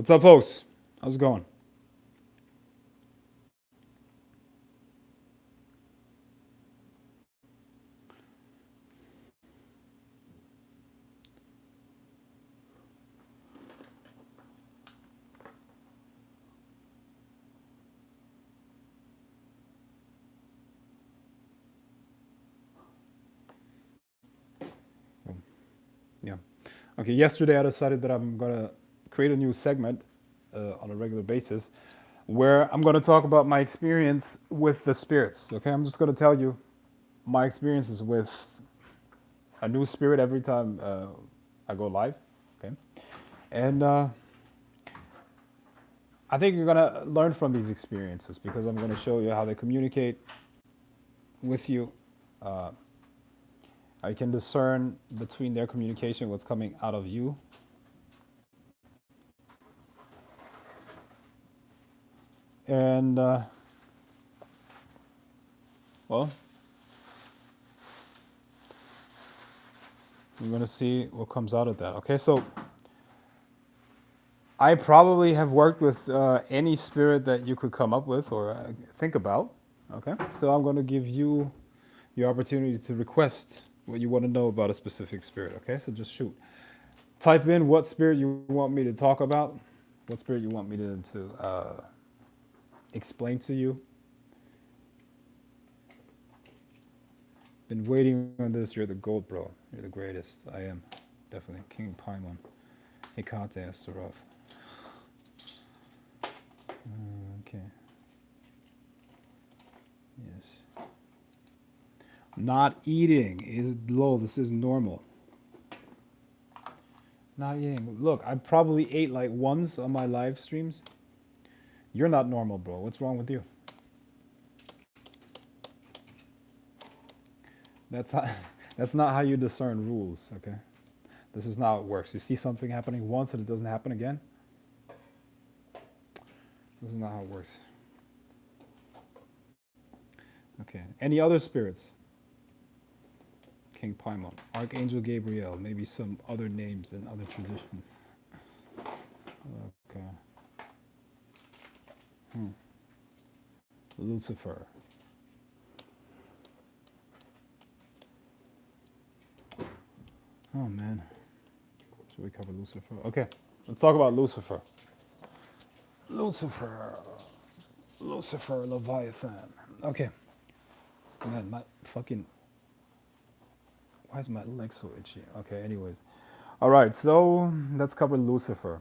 What's up, folks? How's it going? Yeah. Okay, yesterday I decided that I'm going to create a new segment on a regular basis where I'm going to talk about my experience with the spirits. Okay, I'm just going to tell you my experiences with a new spirit every time I go live. Okay, and I think you're going to learn from these experiences because I'm going to show you how they communicate with you. Uh, I can discern between their communication, what's coming out of you. And, well, we're going to see what comes out of that. Okay, so I probably have worked with any spirit that you could come up with or think about. Okay, so I'm going to give you the opportunity to request what you want to know about a specific spirit. Okay, so just shoot. Type in what spirit you want me to talk about, what spirit you want me to explain to you. Been waiting on this. You're the gold, bro. You're the greatest. I am. Definitely. King Paimon. Hikate Astaroth. Okay. Yes. Not eating is low. This is normal. Not eating. Look, I probably ate like once on my live streams. You're not normal, bro. What's wrong with you? That's not, that's not how you discern rules, okay? This is not how it works. You see something happening once and it doesn't happen again? This is not how it works. Okay. Any other spirits? King Paimon, Archangel Gabriel, maybe some other names in other traditions. Okay. Lucifer. Oh man. Should we cover Lucifer? Okay. Let's talk about Lucifer. Lucifer. Lucifer Leviathan. Okay. Man, my fucking why is my leg so itchy? Okay, anyways. Alright, so let's cover Lucifer.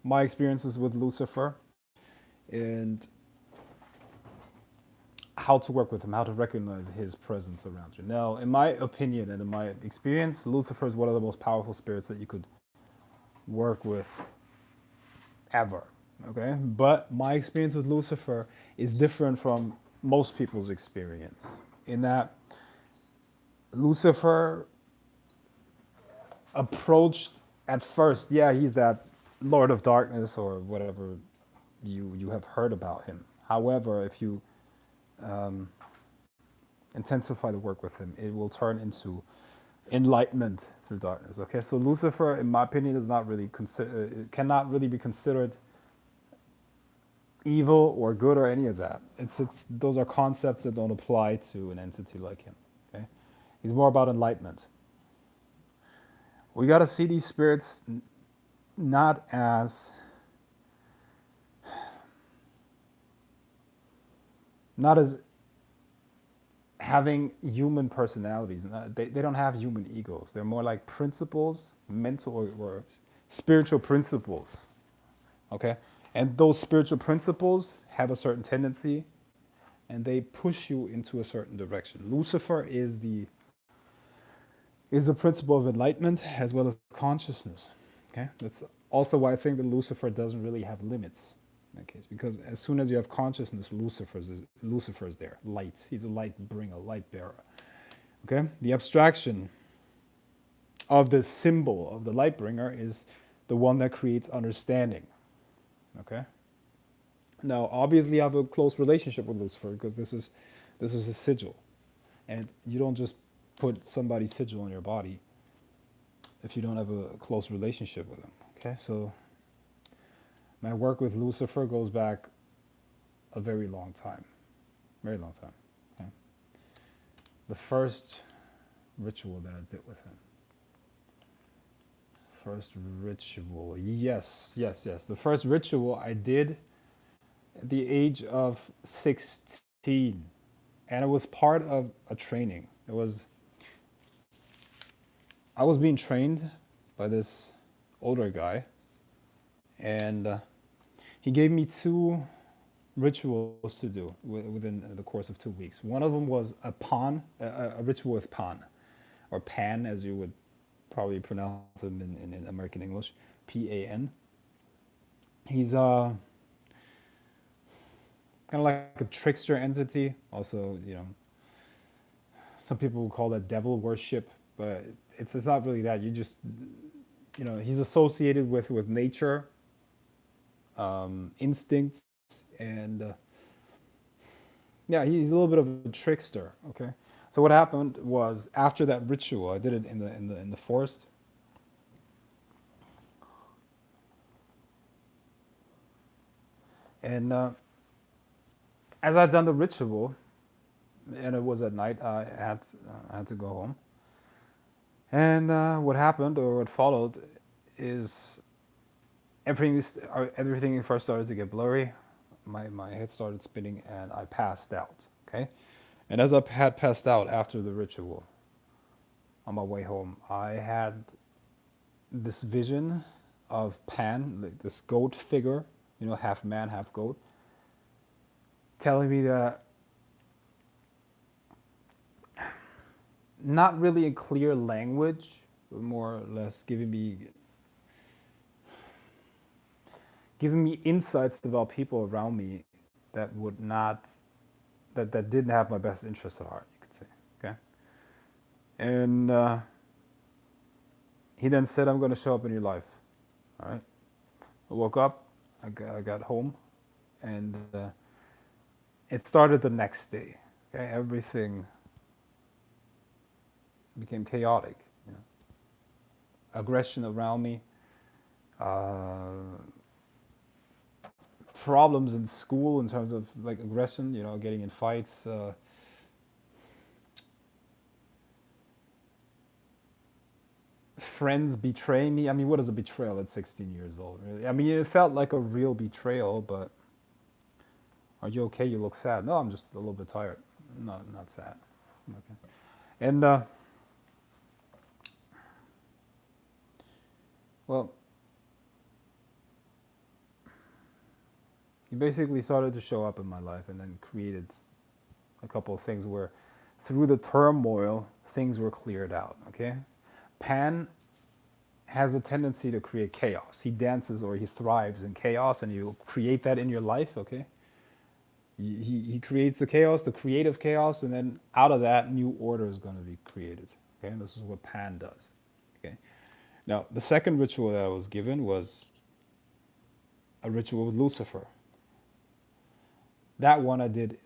My experiences with Lucifer and how to work with him, how to recognize his presence around you. Now, in my opinion and in my experience, Lucifer is one of the most powerful spirits that you could work with ever. Okay? But my experience with Lucifer is different from most people's experience in that Lucifer approached at first, yeah, he's that Lord of Darkness or whatever you have heard about him. However, if you intensify the work with him, it will turn into enlightenment through darkness. Okay, so Lucifer, in my opinion, is not really it cannot really be considered evil or good or any of that. It's those are concepts that don't apply to an entity like him. Okay, he's more about enlightenment. We got to see these spirits not as not as having human personalities. They don't have human egos. They're more like principles, mental or spiritual principles. Okay? And those spiritual principles have a certain tendency and they push you into a certain direction. Lucifer is the principle of enlightenment as well as consciousness. Okay? That's also why I think that Lucifer doesn't really have limits in that case. Because as soon as you have consciousness, Lucifer's there. Light. He's a light bringer, light bearer. Okay? The abstraction of the symbol of the light bringer is the one that creates understanding. Okay? Now, obviously, I have a close relationship with Lucifer because this is a sigil, and you don't just put somebody's sigil on your body if you don't have a close relationship with them. Okay, so My work with Lucifer goes back a very long time. Okay? The first ritual that I did with him. First ritual. Yes, yes, yes. The first ritual I did at the age of 16. And it was part of a training. I was being trained by this older guy, and he gave me two rituals to do within the course of 2 weeks. One of them was a ritual with Pan, or Pan, as you would probably pronounce him in American English, Pan. He's kind of like a trickster entity. Also, some people would call that devil worship, but it's not really that. You just, he's associated with nature, instincts, and yeah, he's a little bit of a trickster. Okay, so what happened was after that ritual, I did it in the forest, and as I'd done the ritual, and it was at night, I had to go home. And what happened or what followed is everything first started to get blurry. My head started spinning, and I passed out. Okay, and as I had passed out after the ritual, on my way home, I had this vision of Pan, like this goat figure, half man, half goat, telling me that, not really in clear language, but more or less giving me insights about people around me that would not that didn't have my best interest at heart, you could say. Okay, and he then said, "I'm going to show up in your life." All right. I woke up. I got home, and it started the next day. Okay, everything became chaotic. You know, aggression around me, uh, problems in school in terms of like aggression. Getting in fights. Friends betraying me. I mean, what is a betrayal at 16 years old? Really? I mean, it felt like a real betrayal, but are you okay? You look sad. No, I'm just a little bit tired. Not sad. Okay. And well, he basically started to show up in my life, and then created a couple of things where, through the turmoil, things were cleared out. Okay, Pan has a tendency to create chaos. He dances or he thrives in chaos, and you create that in your life. Okay, he creates the chaos, the creative chaos, and then out of that, new order is going to be created. Okay, and this is what Pan does. Okay, now the second ritual that I was given was a ritual with Lucifer. That one I did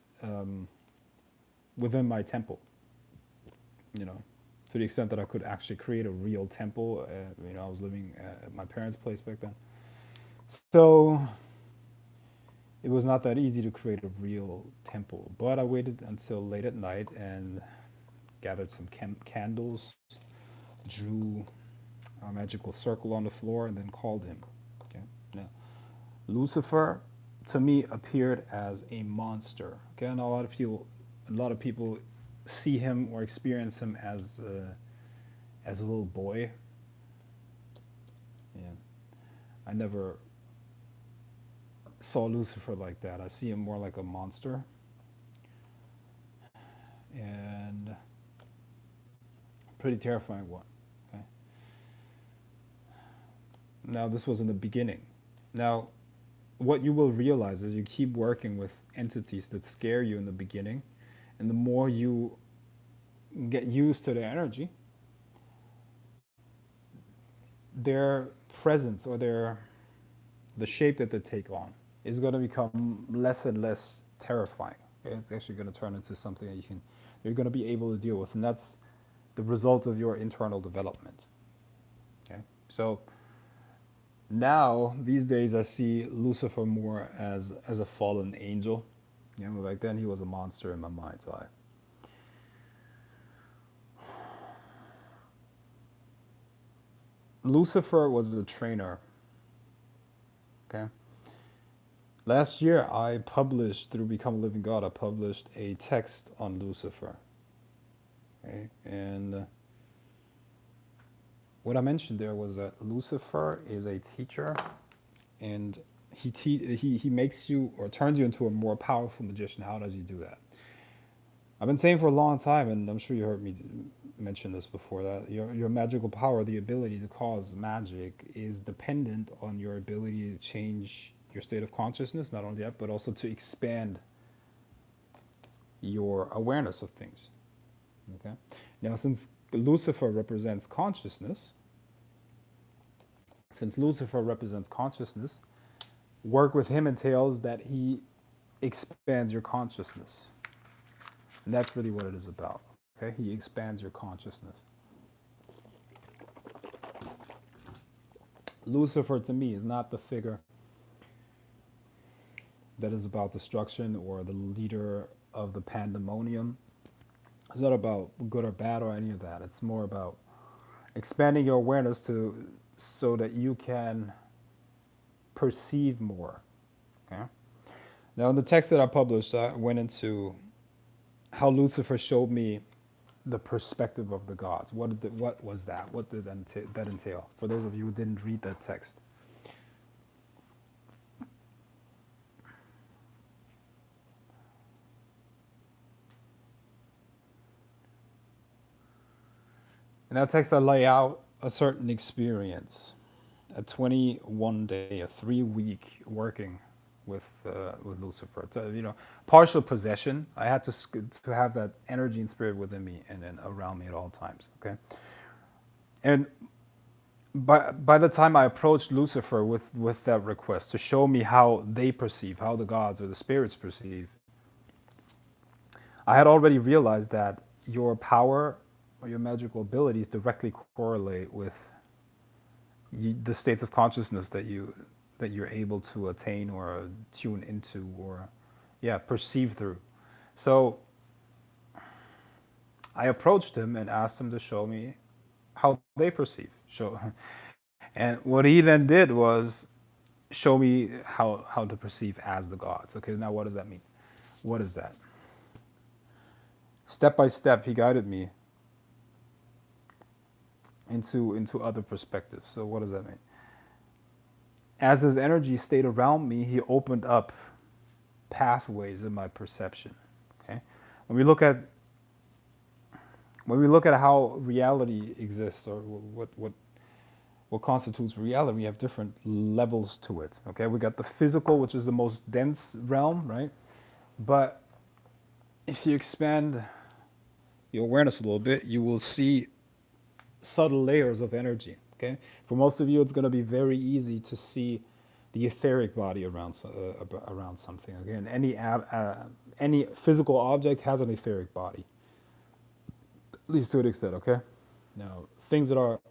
within my temple. You know, to the extent that I could actually create a real temple. I was living at my parents' place back then, so it was not that easy to create a real temple. But I waited until late at night and gathered some candles, drew a magical circle on the floor, and then called him. Okay. Now, Lucifer, to me, appeared as a monster. Okay, and a lot of people see him or experience him as a little boy. Yeah, I never saw Lucifer like that. I see him more like a monster, and pretty terrifying one. Okay. Now this was in the beginning. Now, what you will realize is you keep working with entities that scare you in the beginning, and the more you get used to their energy, their presence or the shape that they take on is going to become less and less terrifying. Okay? It's actually going to turn into something that you're going to be able to deal with, and that's the result of your internal development. Okay, so Now, these days, I see Lucifer more as a fallen angel. You know, back then he was a monster in my mind's eye. Lucifer was a trainer. Okay. Last year, I published through Become a Living God. I published a text on Lucifer. Okay, and what I mentioned there was that Lucifer is a teacher, and he makes you or turns you into a more powerful magician. How does he do that? I've been saying for a long time, and I'm sure you heard me mention this before, that your magical power, the ability to cause magic, is dependent on your ability to change your state of consciousness. Not only that, but also to expand your awareness of things. Okay. Now, since Lucifer represents consciousness, since Lucifer represents consciousness, work with him entails that he expands your consciousness. And that's really what it is about. Okay? He expands your consciousness. Lucifer to me is not the figure that is about destruction or the leader of the pandemonium. It's not about good or bad or any of that. It's more about expanding your awareness to so that you can perceive more. Okay? Now, in the text that I published, I went into how Lucifer showed me the perspective of the gods. What was that? What did that entail? For those of you who didn't read that text. In that text, I lay out a certain experience, a 21 day, a 3 week working with Lucifer. Partial possession. I had to have that energy and spirit within me and then around me at all times. Okay, and by the time I approached Lucifer with that request to show me how they perceive, how the gods or the spirits perceive, I had already realized that your power or your magical abilities directly correlate with the states of consciousness that you're able to attain or tune into or perceive through. So I approached him and asked him to show me how they perceive. And what he then did was show me how to perceive as the gods. Okay, now what does that mean? What is that? Step by step, he guided me into other perspectives. So what does that mean? As his energy stayed around me, he opened up pathways in my perception. Okay, when we look at how reality exists or what constitutes reality, we have different levels to it. Okay, we got the physical, which is the most dense realm, right? But if you expand your awareness a little bit, you will see subtle layers of energy. Okay, for most of you, it's going to be very easy to see the etheric body around something. Again, any physical object has an etheric body, at least to an extent. Okay, now things that are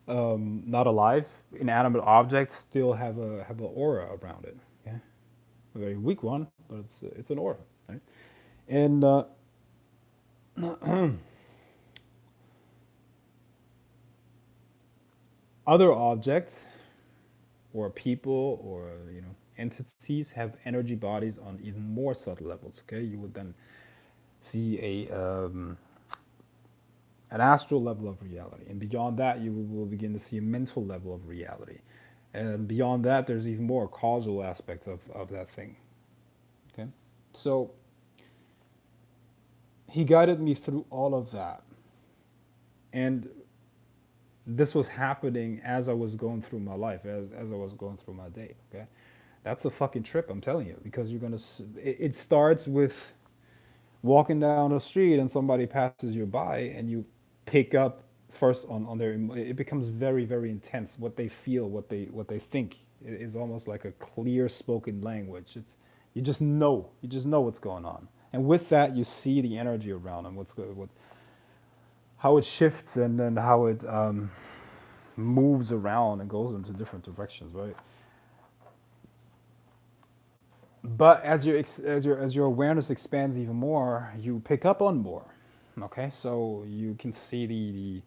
not alive, inanimate objects still have an aura around it. Okay, a very weak one, but it's an aura, right? And other objects or people or entities have energy bodies on even more subtle levels. Okay, you would then see an astral level of reality, and beyond that, you will begin to see a mental level of reality, and beyond that, there's even more causal aspects of that thing. Okay, so he guided me through all of that, and this was happening as I was going through my life, as I was going through my day. Okay, that's a fucking trip, I'm telling you, because you're gonna. It starts with walking down the street and somebody passes you by, and you pick up first on their. It becomes very very intense. What they feel, what they think, is almost like a clear spoken language. It's you just know what's going on, and with that you see the energy around them, how it shifts, and then how it moves around and goes into different directions, right? But as your awareness expands even more, you pick up on more. Okay, so you can see the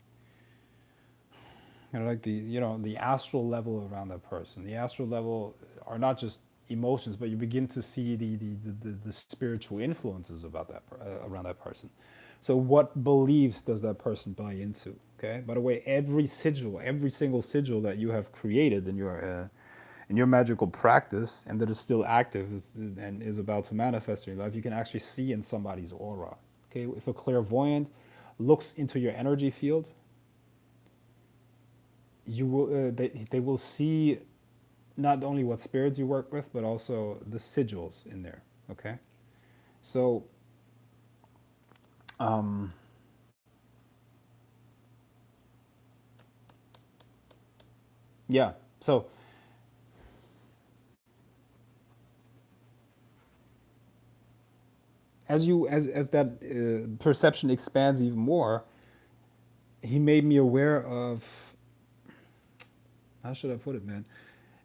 like the astral level around that person. The astral level are not just emotions, but you begin to see the spiritual influences about around that person. So what beliefs does that person buy into? Okay. By the way, every single sigil that you have created in your magical practice and that is still active and is about to manifest in your life, you can actually see in somebody's aura. Okay. If a clairvoyant looks into your energy field, they will see not only what spirits you work with, but also the sigils in there. Okay, so yeah, so as that perception expands even more, he made me aware of, how should I put it, man?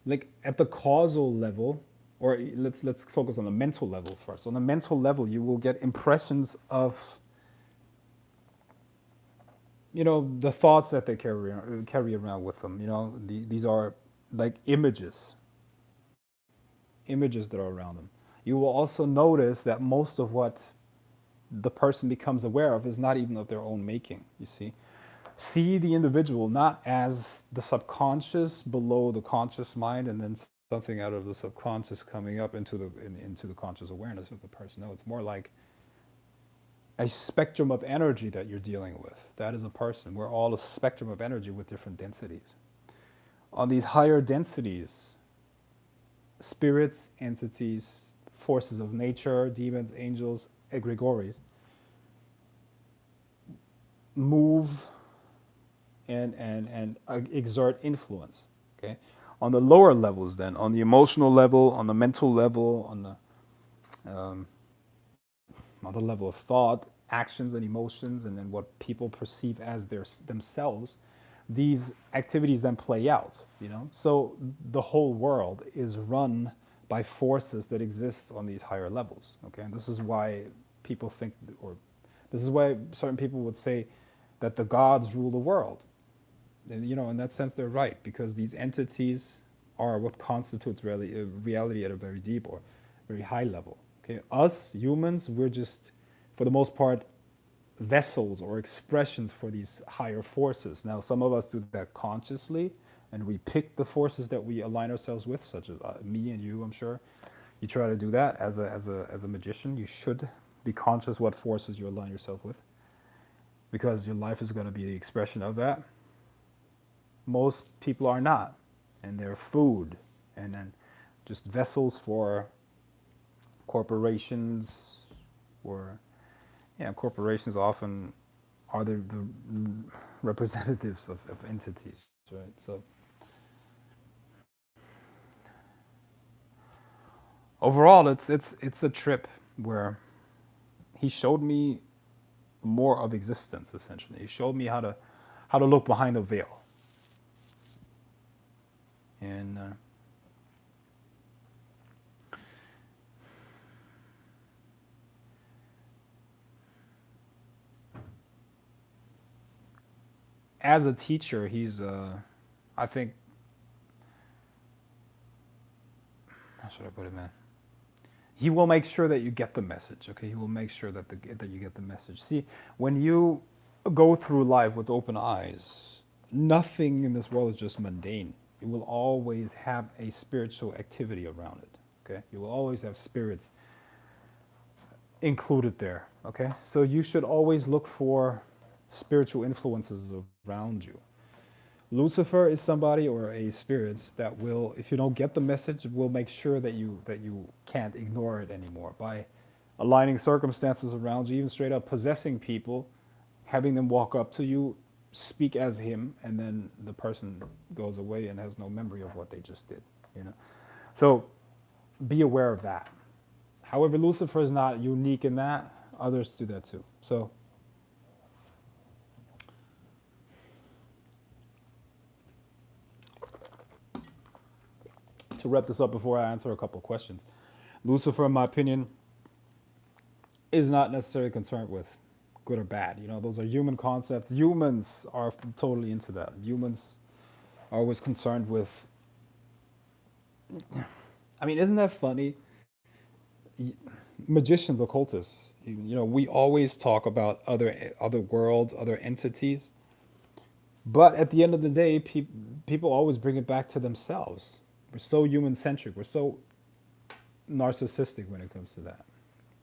Like at the causal level, or let's focus on the mental level first. On the mental level, you will get impressions of the thoughts that they carry around with them. These are like images that are around them. You will also notice that most of what the person becomes aware of is not even of their own making. You see the individual not as the subconscious below the conscious mind, and then something out of the subconscious coming up into the conscious awareness of the person. No, it's more like a spectrum of energy that you're dealing with. That is a person. We're all a spectrum of energy with different densities. On these higher densities, spirits, entities, forces of nature, demons, angels, egregores, move and exert influence. Okay, on the lower levels, then on the emotional level, on the mental level, on the level of thought, actions, and emotions, and then what people perceive as themselves, these activities then play out. So the whole world is run by forces that exist on these higher levels. Okay, and this is why people think, or this is why certain people would say that the gods rule the world. And, in that sense, they're right, because these entities are what constitutes reality at a very deep or very high level. Okay, us humans, we're just, for the most part, vessels or expressions for these higher forces. Now, some of us do that consciously, and we pick the forces that we align ourselves with, such as me and you. I'm sure you try to do that as a magician. You should be conscious what forces you align yourself with, because your life is going to be the expression of that. Most people are not, and they're food, and then just vessels for corporations, or corporations often are the representatives of entities, right? So overall, it's a trip where he showed me more of existence. Essentially, he showed me how to look behind the veil, and as a teacher, he's I think, how should I put it, man? He will make sure that you get the message. Okay, he will make sure that you get the message. See, when you go through life with open eyes, nothing in this world is just mundane. You will always have a spiritual activity around it. Okay, you will always have spirits included there. Okay, so you should always look for spiritual influences around you. Lucifer is somebody, or a spirit, that will, if you don't get the message, will make sure that you can't ignore it anymore by aligning circumstances around you, even straight up possessing people, having them walk up to you, speak as him, and then the person goes away and has no memory of what they just did. So be aware of that. However, Lucifer is not unique in that. Others do that too. So to wrap this up before I answer a couple of questions. Lucifer, in my opinion, is not necessarily concerned with good or bad. You know, those are human concepts. Humans are totally into that. Humans are always concerned with. I mean, isn't that funny? Magicians, occultists. You know, we always talk about other worlds, other entities, but at the end of the day, people always bring it back to themselves. We're so human centric. We're so narcissistic when it comes to that.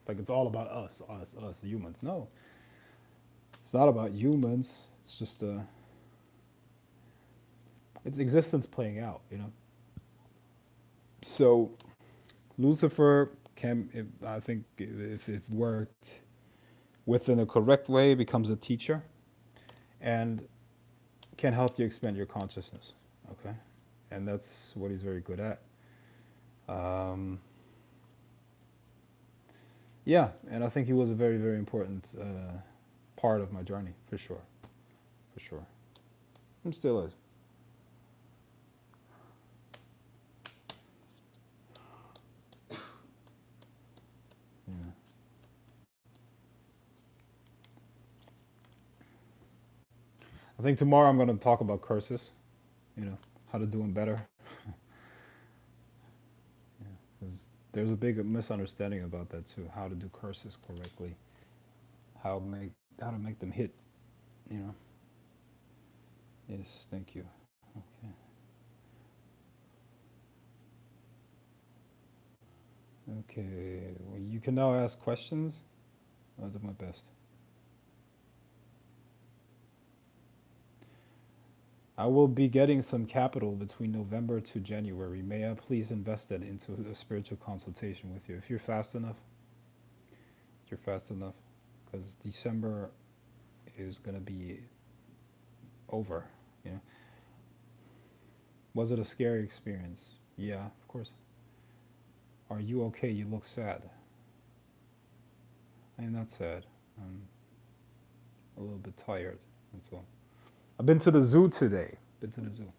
Like it's all about us, humans. No, it's not about humans. It's just it's existence playing out. You know. So Lucifer can, I think, if worked within a correct way, becomes a teacher and can help you expand your consciousness. Okay, and that's what he's very good at. Um, yeah, and I think he was a very, very important part of my journey, for sure, for sure. And still is. Yeah. I think tomorrow I'm going to talk about curses. You know, how to do them better. 'Cause there's a big misunderstanding about that too. How to do curses correctly. How to make them hit. You know. Yes, thank you. Okay. Okay. Well, you can now ask questions. I'll do my best. I will be getting some capital between November to January. May I please invest that into a spiritual consultation with you if you're fast enough? If you're fast enough, because December is gonna be over. You know, was it a scary experience? Yeah, of course. Are you okay? You look sad. I am not sad. I'm a little bit tired. That's all. I've been to the zoo today. Been to the zoo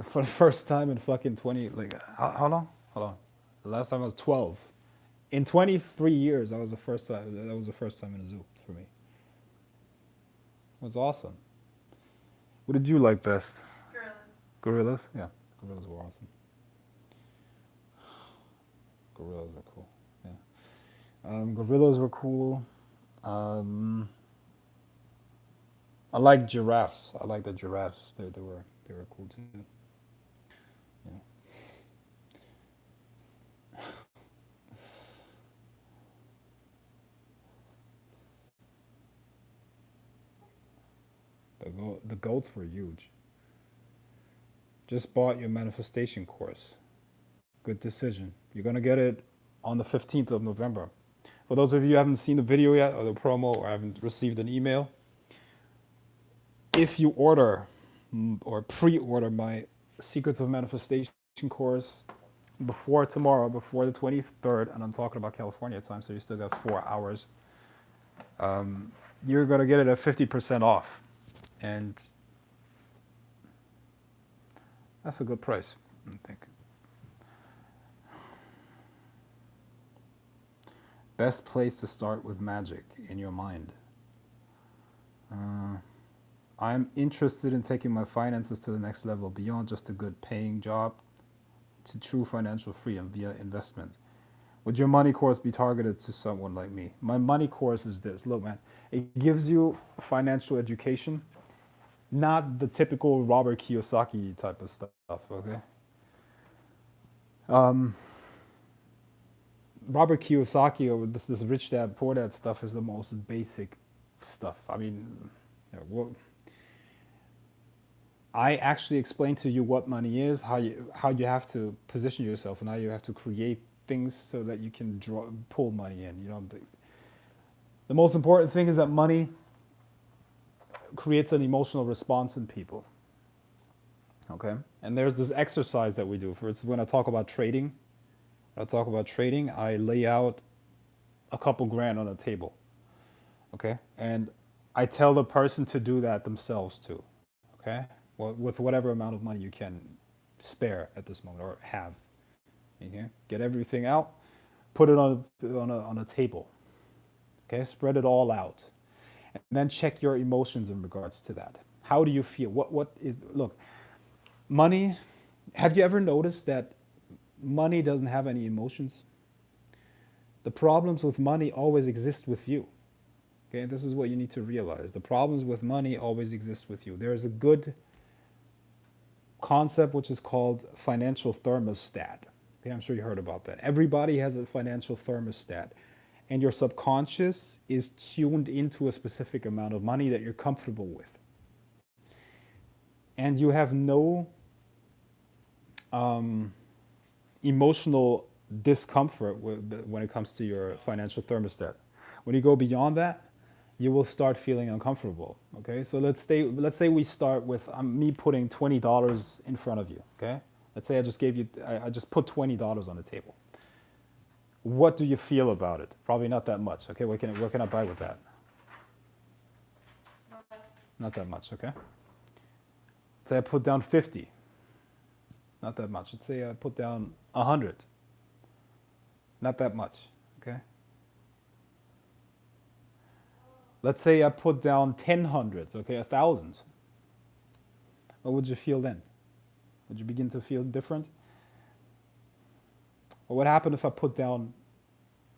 for the first time in fucking 20. Like how long? Hold on. The last time I was 12. In 23 years, that was the first time. That was the first time in a zoo for me. It was awesome. What did you like best? Gorillas? Yeah, gorillas were awesome. Gorillas were cool. Yeah, gorillas were cool. Um, I like giraffes. I like the giraffes. They were cool too. Yeah. The goats were huge. Just bought your manifestation course. Good decision. You're gonna get it on the 15th of November. For those of you who haven't seen the video yet or the promo or haven't received an email, if you order or pre-order my Secrets of Manifestation course before tomorrow, before the 23rd, and I'm talking about California time, so you still got 4 hours, you're gonna get it at 50% off, and that's a good price, I think. Best place to start with magic in your mind. Uh, I'm interested in taking my finances to the next level beyond just a good paying job to true financial freedom via investment. Would your money course be targeted to someone like me? My money course is this. Look, man, it gives you financial education, not the typical Robert Kiyosaki type of stuff, okay? Um, Robert Kiyosaki or this rich dad poor dad stuff is the most basic stuff. I mean, you know, I actually explain to you what money is, how you have to position yourself, and how you have to create things so that you can pull money in. You know, the most important thing is that money creates an emotional response in people. Okay, and there's this exercise that we do. For it's when I talk about trading. I lay out a couple grand on a table. Okay, and I tell the person to do that themselves too. Okay, well, with whatever amount of money you can spare at this moment or have. Okay, get everything out, put it on a table. Okay, spread it all out, and then check your emotions in regards to that. How do you feel? What is look? Money. Have you ever noticed that money doesn't have any emotions? The problems with money always exist with you. Okay, this is what you need to realize. The problems with money always exist with you. There is a good concept which is called financial thermostat. Okay, I'm sure you heard about that. Everybody has a financial thermostat, and your subconscious is tuned into a specific amount of money that you're comfortable with. And you have no emotional discomfort when it comes to your financial thermostat. When you go beyond that, you will start feeling uncomfortable. Okay, so let's say we start with me putting $20 in front of you. Okay, let's say I just put $20 on the table. What do you feel about it? Probably not that much. Okay, what can I buy with that? Not that much. Okay, say I put down 50. Not that much. Let's say I put down 100. Not that much. Okay. Let's say I put down 10 hundreds. Okay, 1,000. What would you feel then? Would you begin to feel different? Or what happened if I put down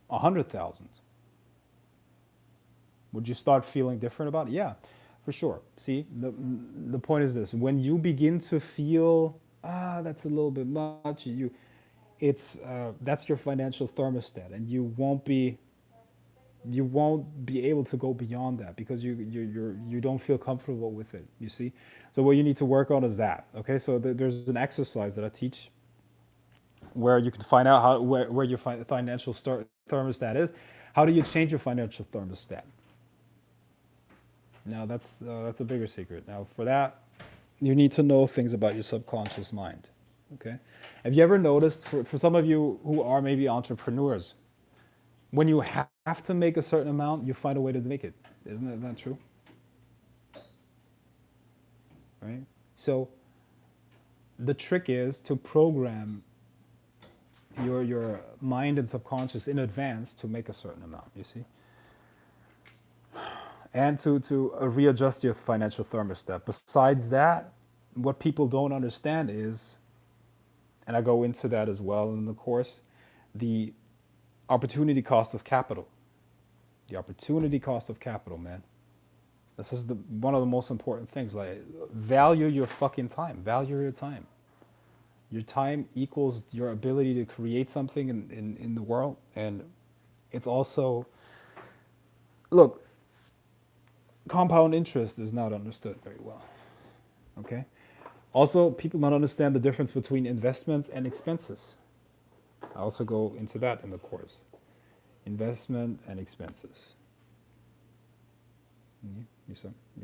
100,000? Would you start feeling different about it? Yeah, for sure. See, the point is this: when you begin to feel that's a little bit much, it's that's your financial thermostat, and you won't be able to go beyond that because you don't feel comfortable with it. You see, so what you need to work on is that. Okay, so there's an exercise that I teach where you can find out where your financial thermostat is. How do you change your financial thermostat? Now that's a bigger secret. Now for that, you need to know things about your subconscious mind. Okay, have you ever noticed for some of you who are maybe entrepreneurs, when you have to make a certain amount, you find a way to make it. Isn't that true? Right. So the trick is to program your mind and subconscious in advance to make a certain amount. You see, and to readjust your financial thermostat. Besides that, what people don't understand is, and I go into that as well in the course, the opportunity cost of capital. The opportunity cost of capital, man. This is one of the most important things. Like, value your fucking time. Value your time. Your time equals your ability to create something in the world. And it's also, look, compound interest is not understood very well. Okay? Also, people don't understand the difference between investments and expenses. I also go into that in the course. Investment and expenses. You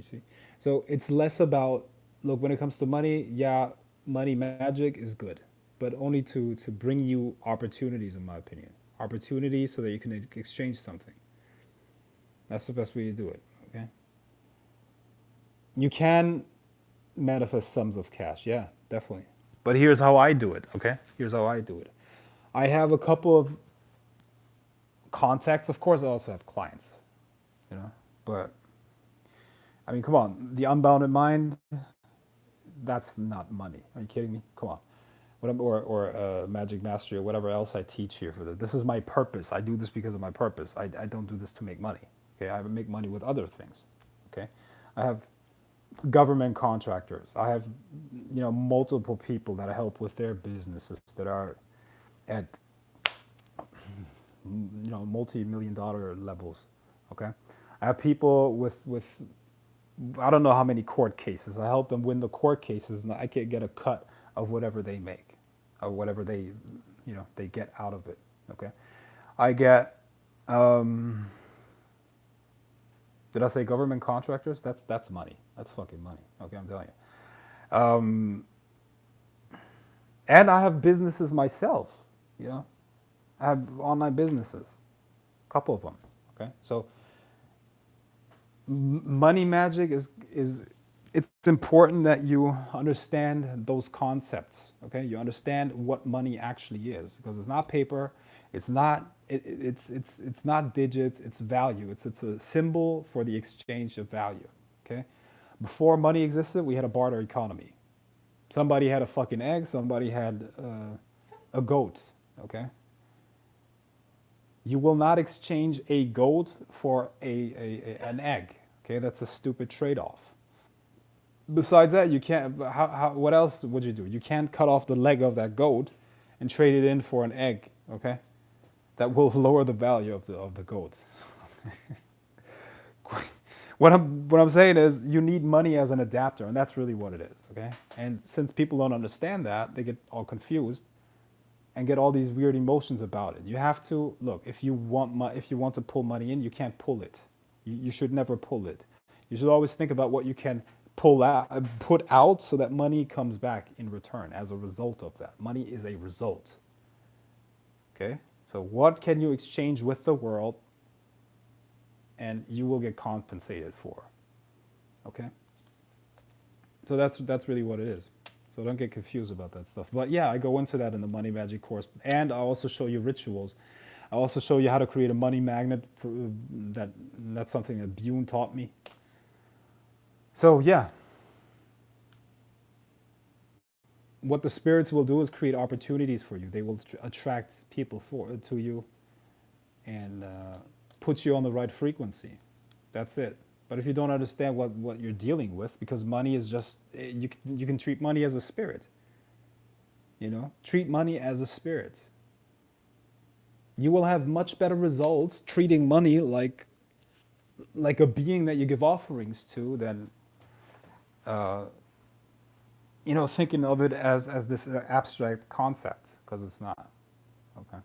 see? So it's less about, look, when it comes to money, yeah, money magic is good, but only to bring you opportunities, in my opinion. Opportunities so that you can exchange something. That's the best way to do it, okay? You can manifest sums of cash, yeah, definitely. But here's how I do it, okay? Here's how I do it. I have a couple of contacts. Of course, I also have clients, you know, but I mean, come on, the unbounded mind, that's not money. Are you kidding me? Come on. Or magic mastery or whatever else I teach here for this. This is my purpose. I do this because of my purpose. I don't do this to make money. Okay, I make money with other things. Okay, I have government contractors. I have multiple people that I help with their businesses that are at multi-million dollar levels. Okay, I have people with I don't know how many court cases. I help them win the court cases, and I can get a cut of whatever they make, or whatever they get out of it. Okay, I get. Did I say government contractors? That's money. That's fucking money. Okay, I'm telling you. And I have businesses myself. You know, I have online businesses, a couple of them. Okay, so money magic is it's important that you understand those concepts. Okay, you understand what money actually is, because it's not paper, it's not it's not digits, it's value. It's a symbol for the exchange of value. Okay, before money existed, we had a barter economy. Somebody had a fucking egg, somebody had a goat. Okay, you will not exchange a goat for an egg. Okay, that's a stupid trade-off. Besides that, you can't. What else would you do? You can't cut off the leg of that goat and trade it in for an egg. Okay, that will lower the value of the goat. What I'm saying is, you need money as an adapter, and that's really what it is. Okay, and since people don't understand that, they get all confused and get all these weird emotions about it. You have to look, if you want to pull money in, you can't pull it. You should never pull it. You should always think about what you can pull out, put out, so that money comes back in return as a result of that. Money is a result. Okay, so what can you exchange with the world, and you will get compensated for. Okay, so that's really what it is. So don't get confused about that stuff. But yeah, I go into that in the money magic course, and I also show you rituals. I also show you how to create a money magnet. That's something that Bune taught me. So yeah, what the spirits will do is create opportunities for you. They will attract people to you, and put you on the right frequency. That's it. But if you don't understand what you're dealing with, because money is just, you can treat money as a spirit. Treat money as a spirit. You will have much better results treating money like a being that you give offerings to, than thinking of it as this abstract concept, because it's not. Okay.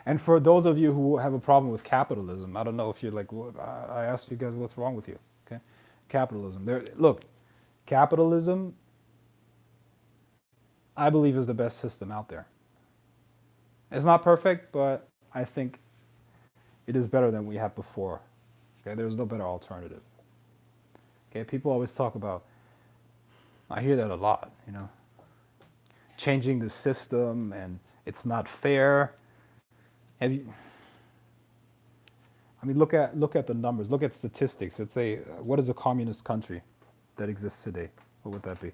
And for those of you who have a problem with capitalism, I don't know if you're like, I asked you guys what's wrong with you. Okay, capitalism. Look, capitalism, I believe, is the best system out there. It's not perfect, but I think it is better than we had before. Okay, there's no better alternative. Okay, people always talk about. I hear that a lot. Changing the system, and it's not fair. Have you? I mean, look at the numbers. Look at statistics. Let's say, what is a communist country that exists today? What would that be?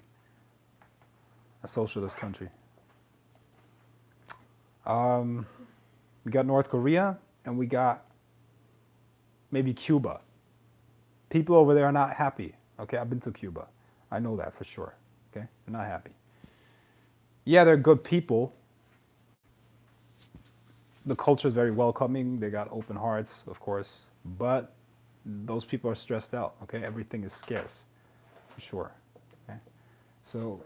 A socialist country. We got North Korea, and we got maybe Cuba. People over there are not happy. Okay, I've been to Cuba. I know that for sure. Okay, they're not happy. Yeah, they're good people. The culture is very welcoming. They got open hearts, of course. But those people are stressed out. Okay, everything is scarce, for sure. Okay, so,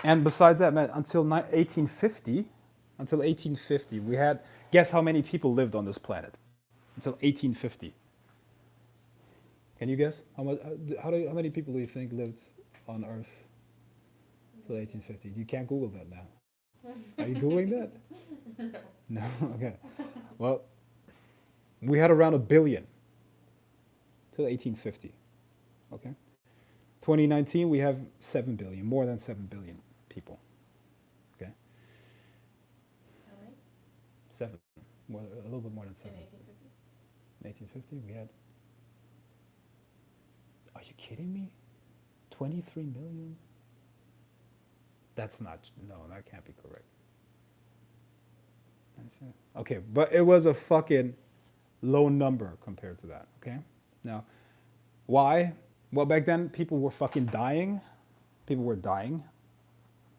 and besides that, man, until 1850, we had, guess how many people lived on this planet? Until 1850. Can you guess how much? How many people do you think lived on Earth till 1850? You can't Google that now. Are you Googling that? No. Okay. Well, we had around a billion till 1850. Okay. 2019, we have 7 billion, more than 7 billion people. Okay. How many? 7, a little bit more than 7. In 1850? In 1850, we had. Are you kidding me? 23 million? That's not. No, that can't be correct. Okay, but it was a fucking low number compared to that. Okay. Now, why? Well, back then people were fucking dying. People were dying.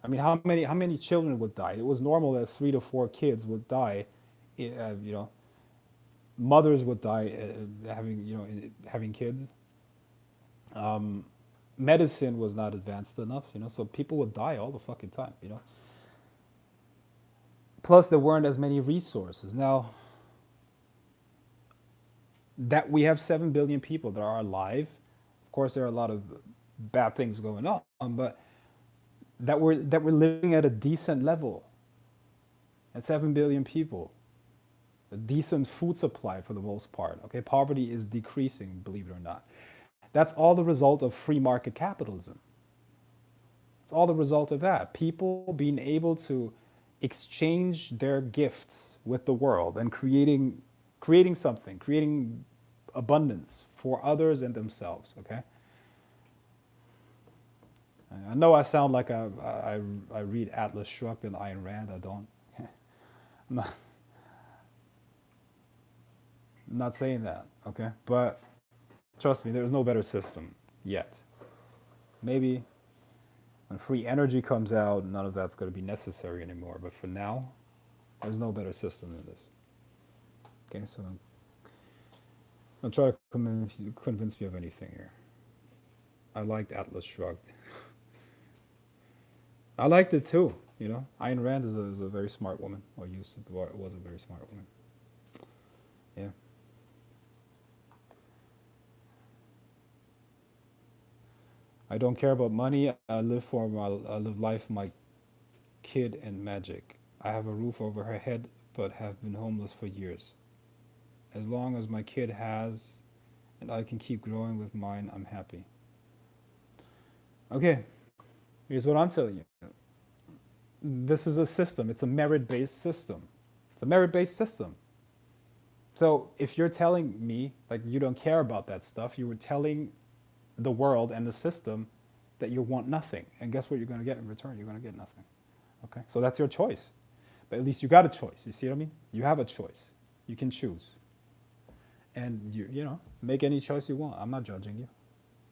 I mean, how many children would die? It was normal that 3 to 4 kids would die. You know, mothers would die having kids. Medicine was not advanced enough. So people would die all the fucking time. Plus, there weren't as many resources. Now that we have 7 billion people that are alive, of course, there are a lot of bad things going on, but that we're living at a decent level. and 7 billion people. A decent food supply for the most part. Okay, poverty is decreasing, believe it or not. That's all the result of free market capitalism. It's all the result of that. People being able to exchange their gifts with the world and creating something, creating abundance for others and themselves. Okay, I know I sound like I read Atlas Shrugged and Ayn Rand. I don't. I'm not, I'm not saying that. Okay, but trust me, there's no better system yet. Maybe when free energy comes out, none of that's going to be necessary anymore. But for now, there's no better system than this. Okay, so I'll try to convince you of anything here. I liked Atlas Shrugged. I liked it too. You know, Ayn Rand is a very smart woman, or used to, or was a very smart woman. Yeah. I don't care about money. I live life for my kid and magic. I have a roof over her head, but have been homeless for years. As long as my kid has, and I can keep growing with mine, I'm happy. Okay, here's what I'm telling you. This is a system. It's a merit-based system. It's a merit-based system. So if you're telling me like you don't care about that stuff, you were telling the world and the system that you want nothing. And guess what you're going to get in return? You're going to get nothing. Okay? So that's your choice. But at least you got a choice. You see what I mean? You have a choice. You can choose. And you know, make any choice you want. I'm not judging you.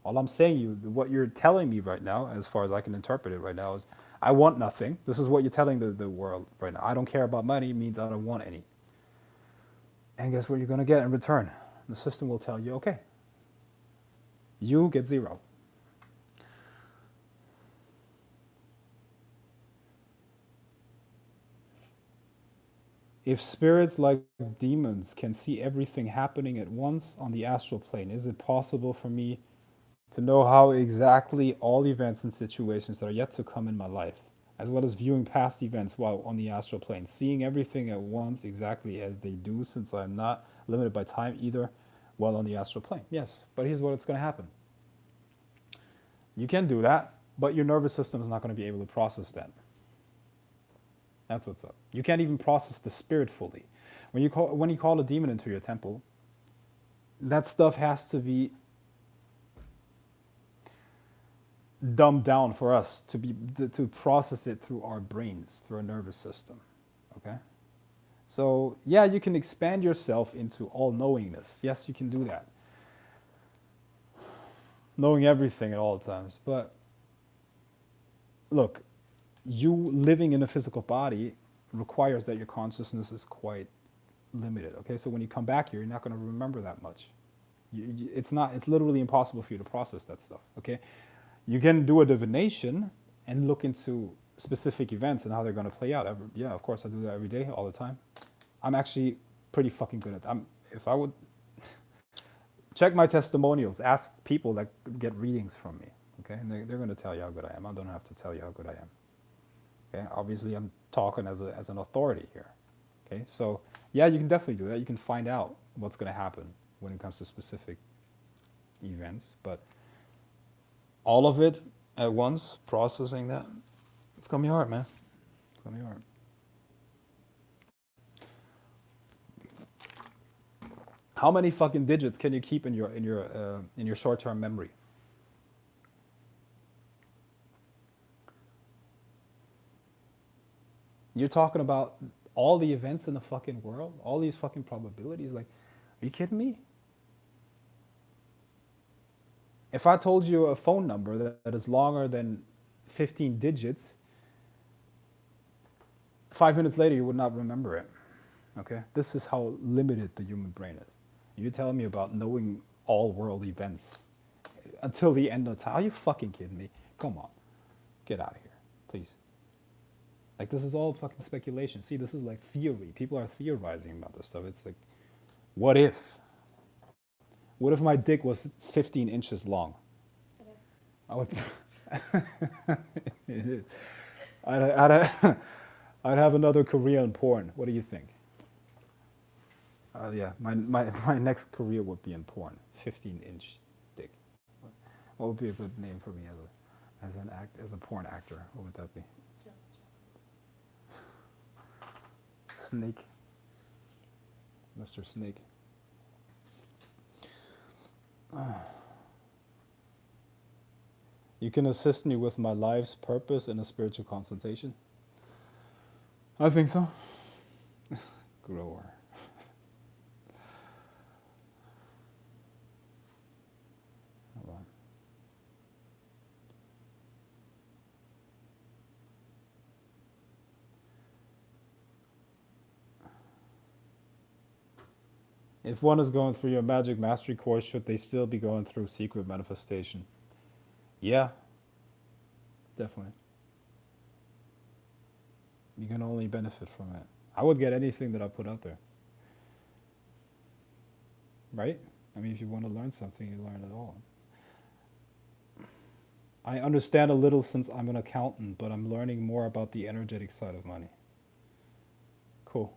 All I'm saying what you're telling me right now, as far as I can interpret it right now, is I want nothing. This is what you're telling the world right now. I don't care about money means I don't want any. And guess what you're going to get in return? The system will tell you, okay, you get zero. If spirits like demons can see everything happening at once on the astral plane, is it possible for me to know how exactly all events and situations that are yet to come in my life, as well as viewing past events while on the astral plane, seeing everything at once exactly as they do, since I'm not limited by time either while on the astral plane? Yes, but here's what's going to happen. You can do that, but your nervous system is not going to be able to process that. That's what's up. You can't even process the spirit fully. When you call a demon into your temple, that stuff has to be dumbed down for us to process it through our brains, through our nervous system. Okay? So yeah, you can expand yourself into all knowingness. Yes, you can do that. Knowing everything at all times. But look, you living in a physical body requires that your consciousness is quite limited. Okay, so when you come back here, you're not going to remember that much. It's not. It's literally impossible for you to process that stuff. Okay, you can do a divination and look into specific events and how they're going to play out. Yeah, of course, I do that every day, all the time. I'm actually pretty fucking good at that. If I would check my testimonials, ask people that get readings from me. Okay, and they're going to tell you how good I am. I don't have to tell you how good I am. Okay, obviously I'm talking as an authority here. Okay, so yeah, you can definitely do that. You can find out what's going to happen when it comes to specific events, but all of it at once, processing that, it's gonna be hard, man. It's gonna be hard. How many fucking digits can you keep in your short-term memory? You're talking about all the events in the fucking world, all these fucking probabilities. Like, are you kidding me? If I told you a phone number that is longer than 15 digits, 5 minutes later you would not remember it. Okay? This is how limited the human brain is. You're telling me about knowing all world events until the end of time. Are you fucking kidding me? Come on. Get out of here, please. Like, this is all fucking speculation. See, this is like theory. People are theorizing about this stuff. It's like, what if? What if my dick was 15 inches long? It is. I would. It is. I'd I'd have another career in porn. What do you think? Yeah, my next career would be in porn. 15-inch dick. What would be a good name for me as a porn actor? What would that be? Snake, Mr. Snake. You can assist me with my life's purpose in a spiritual consultation. I think so. Grower. Hold on. If one is going through your magic mastery course, should they still be going through secret manifestation? Yeah, definitely. You can only benefit from it. I would get anything that I put out there, right? I mean, if you want to learn something, you learn it all. I understand a little since I'm an accountant, but I'm learning more about the energetic side of money. Cool.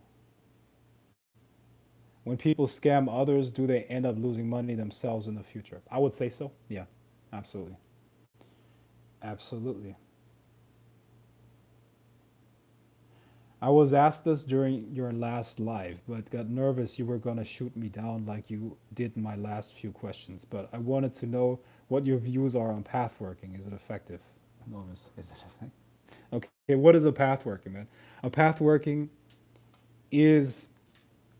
When people scam others, do they end up losing money themselves in the future? I would say so. Yeah, absolutely. Absolutely. I was asked this during your last live, but got nervous you were going to shoot me down like you did in my last few questions. But I wanted to know what your views are on path working. Is it effective? Nervous. Is it effective? Okay, what is a path working, man? A path working is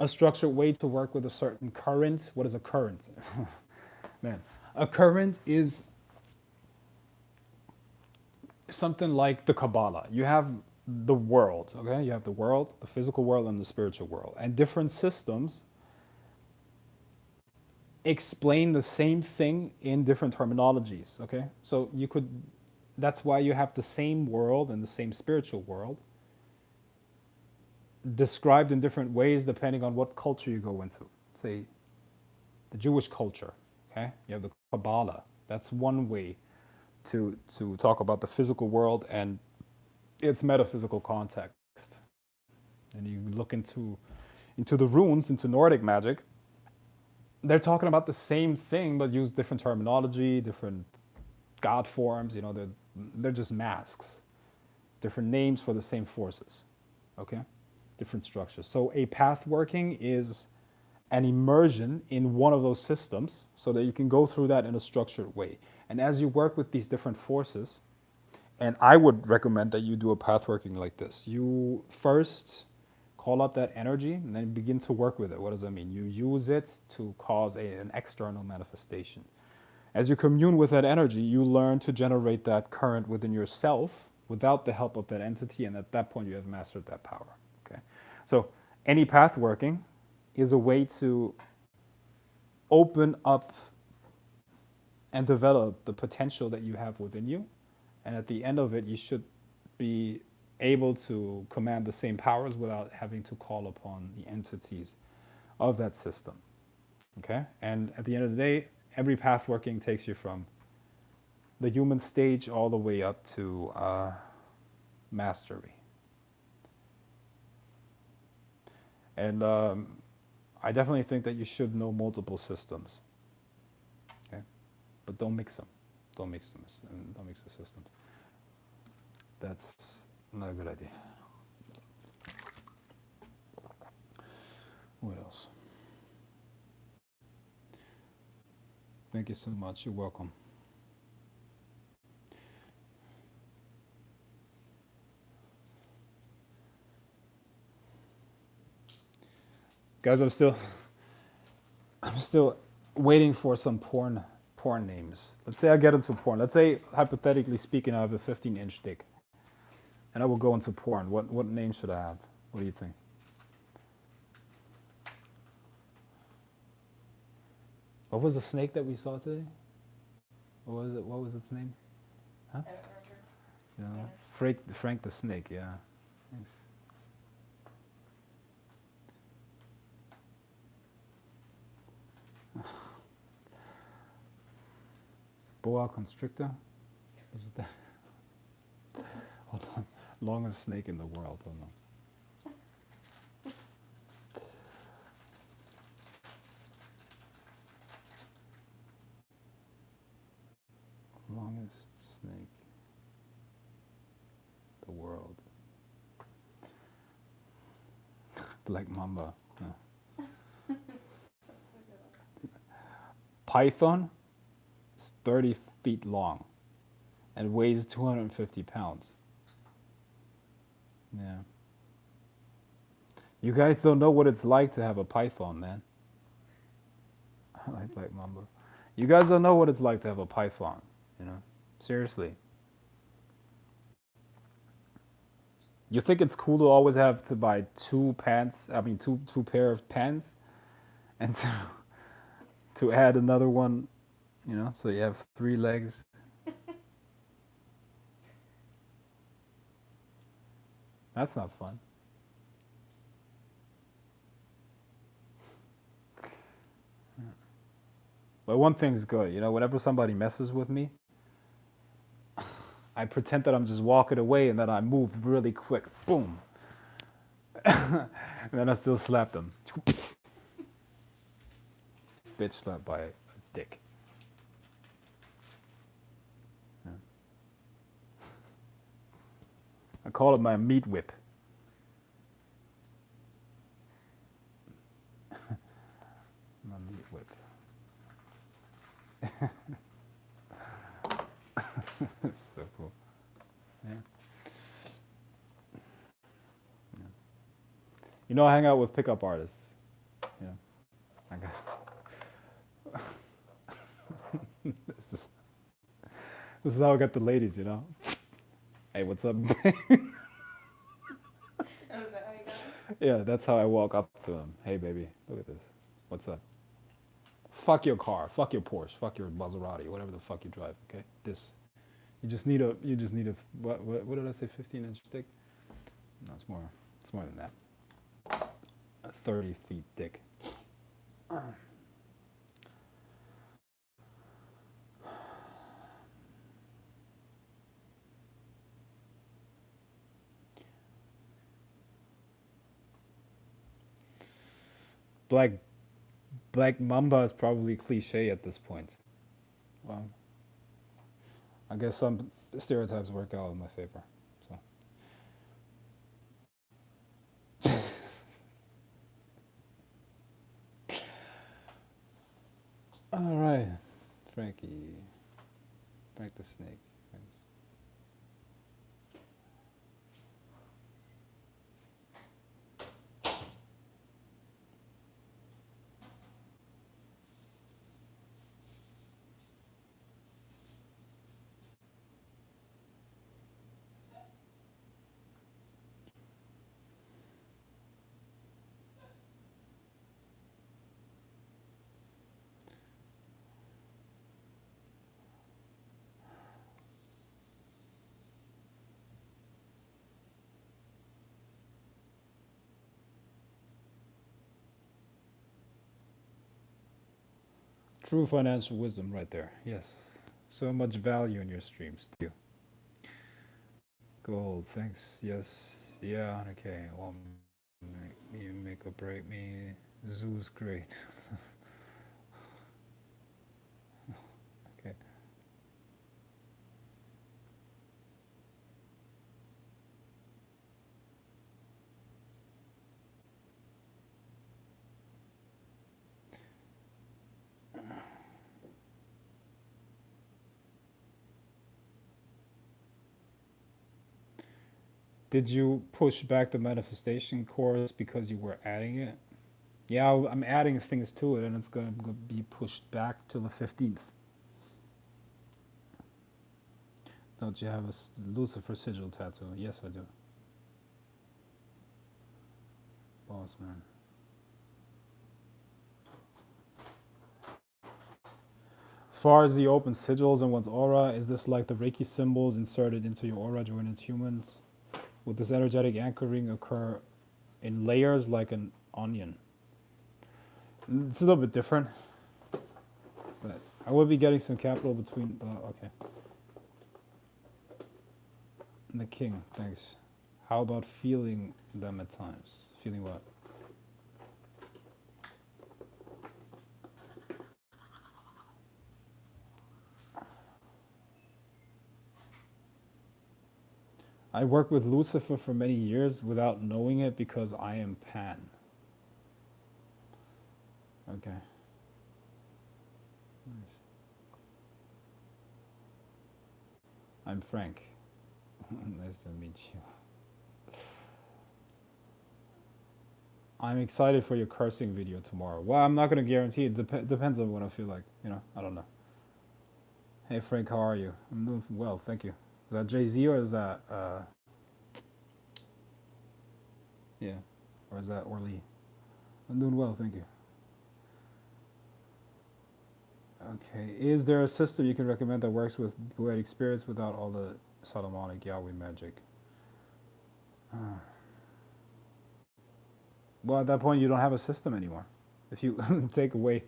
a structured way to work with a certain current. What is a current? Man, a current is something like the Kabbalah. You have the world, okay? You have the world, the physical world, and the spiritual world. And different systems explain the same thing in different terminologies, okay? So you could, that's why you have the same world and the same spiritual world described in different ways depending on what culture you go into. Say, the Jewish culture, okay? You have the Kabbalah. That's one way to talk about the physical world and its metaphysical context. And you look into the runes, into Nordic magic, they're talking about the same thing but use different terminology, different god forms. You know, they're just masks, different names for the same forces. Okay, different structures. So a path working is an immersion in one of those systems so that you can go through that in a structured way. And as you work with these different forces, and I would recommend that you do a path working like this. You first call up that energy and then begin to work with it. What does that mean? You use it to cause an external manifestation. As you commune with that energy, you learn to generate that current within yourself without the help of that entity, and at that point, you have mastered that power. Okay, so any path working is a way to open up and develop the potential that you have within you, and at the end of it, you should be able to command the same powers without having to call upon the entities of that system. Okay, and at the end of the day, every path working takes you from the human stage all the way up to mastery. And I definitely think that you should know multiple systems. Okay, but don't mix them. Don't mix them. Don't mix the systems. That's not a good idea. What else? Thank you so much. You're welcome. Guys, I'm still waiting for some porn names. Let's say I get into porn. Let's say, hypothetically speaking, I have a 15-inch dick, and I will go into porn. What name should I have? What do you think? What was the snake that we saw today? What was it? What was its name? Huh? Yeah, Frank the Snake. Yeah. Thanks. Boa constrictor. Is it that? Hold on. Longest snake in the world. I don't know. Longest snake in the world. Black mamba. Python is 30 feet long and weighs 250 pounds. Yeah. You guys don't know what it's like to have a python, man. I like Black Mamba. You guys don't know what it's like to have a python, you know? Seriously. You think it's cool to always have to buy two pair of pants and to add another one, you know, so you have 3 legs. That's not fun. But one thing's good, you know, whenever somebody messes with me, I pretend that I'm just walking away and then I move really quick. Boom. And then I still slap them. Bitch slapped by a dick. Yeah. I call it my meat whip. My meat whip. So cool. Yeah. Yeah. You know, I hang out with pickup artists. Yeah. I got. this is how I got the ladies, you know. Hey, what's up? Oh, is that how you got it? Yeah, that's how I walk up to them. Hey, baby, look at this. What's up? Fuck your car. Fuck your Porsche. Fuck your Maserati. Whatever the fuck you drive. Okay. This. You just need a. What did I say? 15-inch dick? No, it's more. It's more than that. A 30 feet dick. Black Black Mamba is probably cliche at this point. Well, I guess some stereotypes work out in my favor. So. All right, Frank the Snake. True financial wisdom right there. Yes. So much value in your streams, too. Gold, thanks. Yes. Yeah, okay. Well, make or break me. Zoo's great. Okay. Did you push back the manifestation course because you were adding it? Yeah, I'm adding things to it, and it's going to be pushed back to the 15th. Don't you have a Lucifer sigil tattoo? Yes, I do. Boss man. As far as the open sigils in one's aura, is this like the Reiki symbols inserted into your aura during its humans? Would this energetic anchoring occur in layers like an onion? It's a little bit different, but I will be getting some capital between. Okay. And the king, thanks. How about feeling them at times? Feeling what? I worked with Lucifer for many years without knowing it because I am Pan. Okay. Nice. I'm Frank. Nice to meet you. I'm excited for your cursing video tomorrow. Well, I'm not going to guarantee it. Depends on what I feel like. I don't know. Hey, Frank, how are you? I'm doing well, thank you. Is that Jay-Z or is that, yeah, or is that Orly? I'm doing well, thank you. Okay, is there a system you can recommend that works with poetic spirits without all the Solomonic Yahweh magic? Well, at that point, you don't have a system anymore. If you take away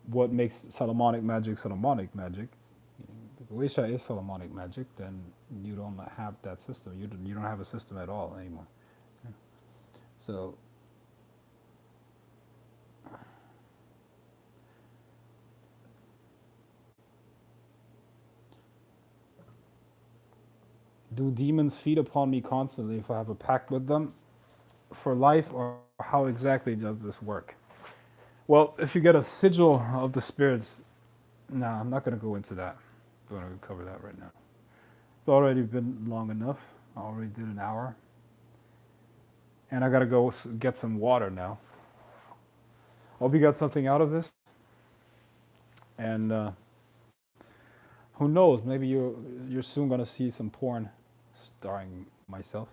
what makes Solomonic magic, if Oisha is Solomonic magic, then you don't have that system. You don't have a system at all anymore. Yeah. So, do demons feed upon me constantly if I have a pact with them for life, or how exactly does this work? Well, if you get a sigil of the spirits, no, I'm not going to go into that. I'm going to cover that right now. It's already been long enough. I already did an hour. And I got to go get some water now. Hope you got something out of this. And who knows? Maybe you're soon going to see some porn starring myself.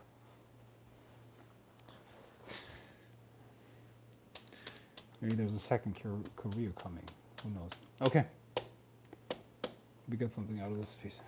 Maybe there's a second career coming. Who knows? Okay. We got something out of this piece.